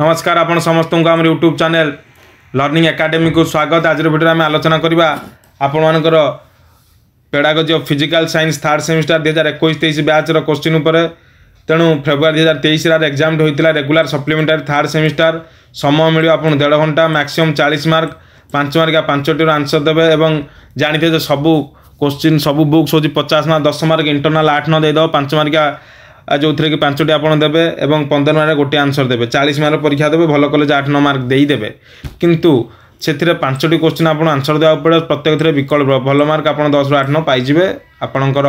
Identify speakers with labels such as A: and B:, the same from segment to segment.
A: नमस्कार आपण समस्त को आम यूट्यूब चैनल लर्निंग एकेडमी को स्वागत। आज वीडियो आम आलोचना करवा आपण मानकर pedagogy of physical science third semester 2021-23 batch question उपर। तेणु फेब्रुआरी 2023 एग्जाम होता रेगुलर सप्लीमेंटारी थर्ड सेमिस्टर। समय मिले आप 1.5 घंटा मैक्सिमम 40 मार्क 5 मार्क 5टी आंसर देवे। जानते सबू क्वेश्चन सबू बुक्स हूँ 50 मार्क 10 मार्क इंटरनाल 8-9 देदेव 5 मार्क जो थे कि 5टी आप देवे और 15 मार्क गोटे आंसर देवे 40 मार्क परीक्षा देवे भल कॉलेज 8-9 मार्क देदेवे। किंतु से 5टी क्वेश्चन आप आंसर देवा पड़े प्रत्येक थे विकल्प भल मार्क आप 10 ରୁ 8-9 पाइबे आपणकर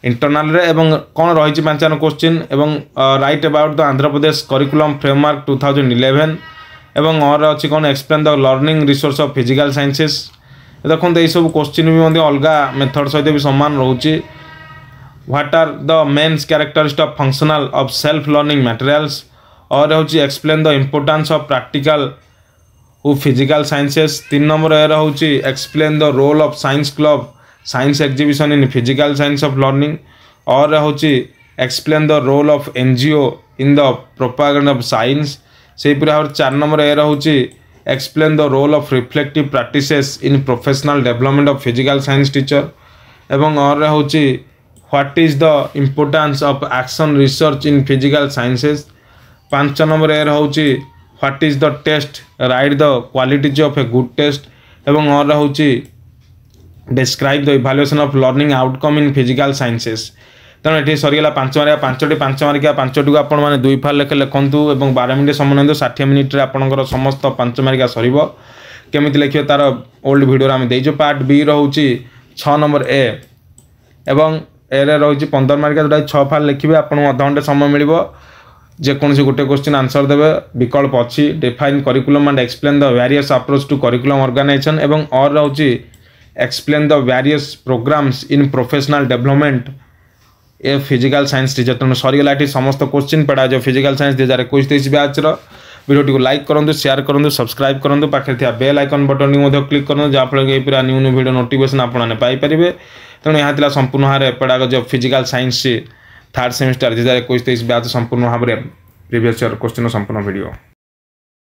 A: इंटरनाल रे। एवं कौन रही 5 क्वेश्चन एवं right about the Andhra Pradesh curriculum framework 2011 एवं और अच्छी कौन explain the learning resource of physical sciences. देखो ये सब क्वेश्चन भी अलग मेथड सहित भी समान रोचे। What are the mains characteristics of functional of self learning materials और होची explain the importance of practical उ फिजिकल साइंसेस। 3 नंबर ए होची explain the role of science club science exhibition in physical science of learning और होची explain the role of NGO in the propaganda of science. से पूरा 4 नंबर ए होची explain the role of reflective practices in professional development of physical science teacher. एवं और होची what is the importance of action research in physical sciences. 5 number ए होची what is the test write the qualities of a good test. एवं और होची describe the evaluation of learning outcome in physical sciences. तेणु ये सरीगला 5 mark 5टी को आपण मैंने 2 फार लेखे लिखुँ और 12 मिनट समय नियंतु 60 मिनिट आपंकर समस्त 5 मार्क सर केमी लिखे तार ओल्ड भिडियो आम देचु। पार्ट बी रोचे 6 नंबर ए एवं ए रही 15 मार्क जोटा 6 फार लिखे आपको अध घंटे समय मिल जेकोसी गोटे क्वेश्चन आंसर देवे। विकल्प अच्छी define curriculum and explain the various approach to curriculum organisation एवं और रोचे explain the various programmes in professional development a physical science teacher. तेणु सरीगला ये समस्त क्वेश्चन पढ़ा जो फिजिकल साइंस 2021-23 बैच वीडियो को लाइक करूँ शेयर करूँ सब्सक्राइब करूँ पाखे बेल आइकन बटन को क्लिक करूँ जहाँफल कि पूरा न्यू न्यू वीडियो नोटिफिकेशन आपने पाइपर। तेणु यहाँ संपूर्ण भाव में pedagogy of physical science third semester 2021-23 batch संपूर्ण भाव में प्रीवियस ईयर क्वेश्चन संपूर्ण वीडियो।